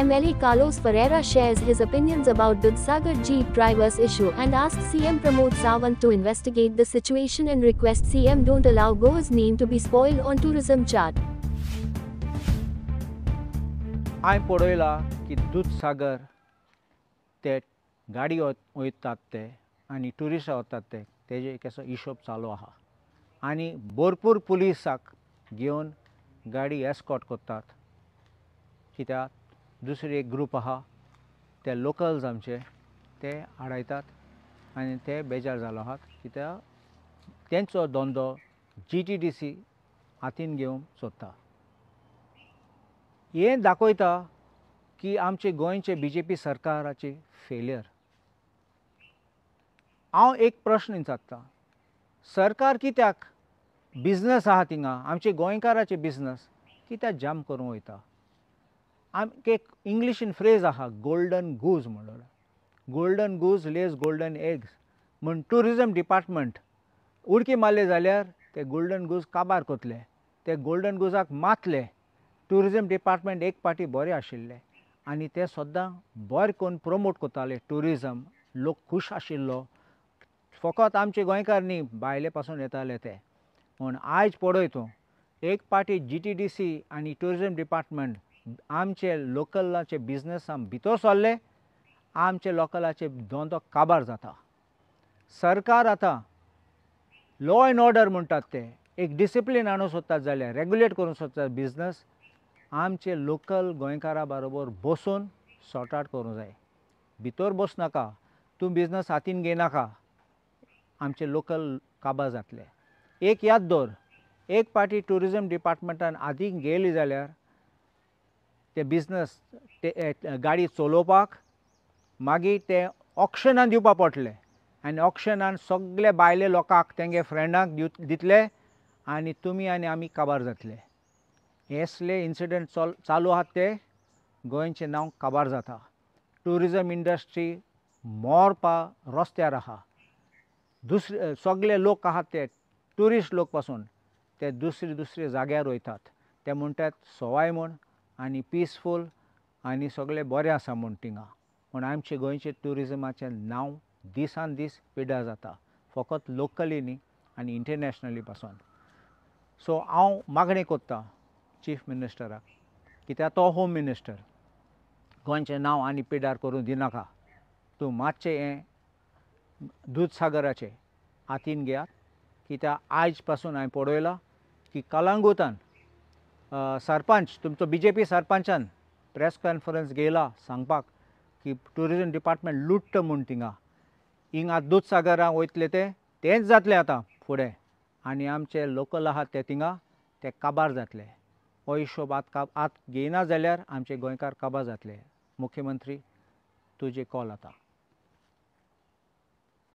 MLA Carlos Ferreira shares his opinions about Dudhsagar Jeep drivers issue and asks CM Pramod Sawant to investigate the situation and request CM don't allow Goa's name to be spoiled on tourism chart. हांवें पळयलां की दूधसागर ते गाडी वयतात ते आनी ट्युरिस्टां वतात ते तेजे कसो हिशोब चालू आहा आनी भरपूर पुलिसाक घेवन गाडी एस्कॉर्ट करतात कित्याक दुसरी एक ग्रूप आहा ते लोकल्स आमचे ते आडायतात आनी ते बेजार जालो आहात कित्याक तेंचो धंदो GTDC हातीन घेवंक सोदता. हें दाखयता की आमचे गोंयचे BJP सरकाराची फेलियर. हांव एक प्रश्न विचारता, सरकार कित्याक बिझनस आहा थिंगा आमचे गोंयकाराचे बिझनस कित्याक जाम करूंक वयता. एक इंग्लिशीन फ्रेज आहा गोल्डन गूज म्हणून, गोल्डन गूज लेज गोल्डन एग्स म्हण ट्युरिजम डिपार्टमेंट उडकी मारले जाल्यार ते गोल्डन गूज काबार करतले, ते गोल्डन गुजाक मातले. ट्युरिजम डिपार्टमेंट एक पाटी बरें आशिल्ले आनी ते सद्दां बरें करून प्रमोट करताले ट्युरिजम, लोक खूश आशिल्लो. फकत आमचे गोंयकार न्ही भायले पासून येताले ते. पूण आयज पळय तूं एक पाटी GTDC आनी ट्युरिजम डिपार्टमेंट आमचे लोकलाचे बिझनसां भितर सरले, आमचे लोकलाचे धंदो काबार जाता. सरकार आतां लॉ एंड ऑर्डर म्हणटात ते एक डिसिप्लीन हाडूंक सोदतात जाल्यार रेग्युलेट करूंक सोदतात बिझनस, आमचे लोकल गोंयकारा बरोबर बसून सॉर्ट आवट करूंक जाय. भितर बसनाका, तूं बिझनस हातीन घेयनाका, आमचे लोकल काबार जातले. एक याद दवर, एक पाटी ट्युरिजम डिपार्टमेंटान हातीन घेयली जाल्यार ते बिझनस गाडी चलोवपाक मागीर ते ऑक्शनान दिवपाक पडटले आनी ऑक्शनान सगळे भायले लोकांक तेंगे फ्रेंडांक दितले आनी तुमी आनी आमी काबार जातले. हेसले इन्सिडंट चालू आहात ते गोंयचें नांव काबार जाता. ट्युरिजम इंडस्ट्री मोरपा रस्त्यार आहा. दुसरे सगळे लोक आहात ते ट्युरिस्ट लोक पासून ते दुसरे जाग्यार वयतात. ते म्हणटात सवाय म्हूण आनी पिसफूल आनी सगळें बरें आसा म्हूण थिंगा. पूण आमचे गोंयचे ट्युरिजमाचें नांव दिसान दीस पिड्ड्यार जाता, फकत लोकली न्ही आनी इंटरनॅशनली पासून. सो हांव मागणी करतां चीफ मिनिस्टराक, कित्याक तो होम मिनिस्टर, गोंयचें नांव आनी पिड्ड्यार करूं दिनाका. तूं मातशें हें दूधसागराचें हातीन घेयात, कित्याक आयज पासून हांवें पळयलां की कलंगूटान सरपंच तुमचो BJP सरपंचान प्रेस कॉन्फरन्स घेयला सांगपाक की ट्युरिजम डिपार्टमेंट लुट्ट म्हूण थिंगा. हिंगा दूधसागराक वयतले तेंच जातलें आतां फुडें आनी आमचे लोकल आहात ते थिंगा ते काबार जातले. हो हिशोब आत घेयना जाल्यार आमचे गोंयकार काबार जातले. मुख्यमंत्री तुजे कॉल आतां.